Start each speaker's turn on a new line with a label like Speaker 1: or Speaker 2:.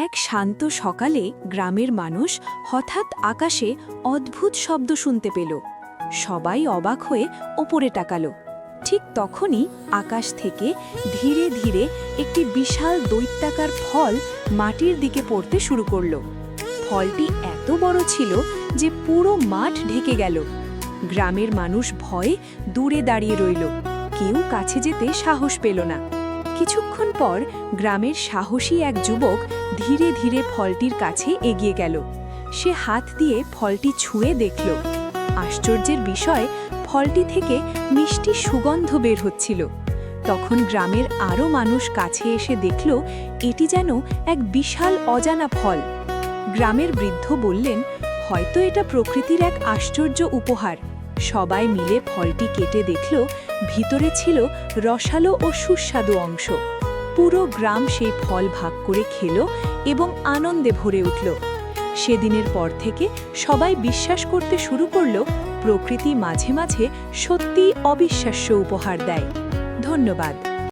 Speaker 1: এক শান্ত সকালে গ্রামের মানুষ হঠাৎ আকাশে অদ্ভুত শব্দ শুনতে পেল। সবাই অবাক হয়ে ওপরে তাকালো। ঠিক তখনই আকাশ থেকে ধীরে ধীরে একটি বিশাল দৈত্যাকার ফল মাটির দিকে পড়তে শুরু করল। ফলটি এত বড় ছিল যে পুরো মাঠ ঢেকে গেল। গ্রামের মানুষ ভয়ে দূরে দাঁড়িয়ে রইল, কেউ কাছে যেতে সাহস পেল না। কিছুক্ষণ পর গ্রামের সাহসী এক যুবক ধীরে ধীরে ফলটির কাছে এগিয়ে গেল। সে হাত দিয়ে ফলটি ছুঁয়ে দেখল। আশ্চর্যের বিষয়, ফলটি থেকে মিষ্টি সুগন্ধ বের হচ্ছিল। তখন গ্রামের আরও মানুষ কাছে এসে দেখল এটি যেন এক বিশাল অজানা ফল। গ্রামের বৃদ্ধ বললেন, হয়তো এটা প্রকৃতির এক আশ্চর্য উপহার। সবাই মিলে ফলটি কেটে দেখল, ভিতরে ছিল রসালো ও সুস্বাদু অংশ। পুরো গ্রাম সেই ফল ভাগ করে খেল এবং আনন্দে ভরে উঠল। সেদিনের পর থেকে সবাই বিশ্বাস করতে শুরু করল, প্রকৃতি মাঝে মাঝে সত্যিই অবিশ্বাস্য উপহার দেয়। ধন্যবাদ।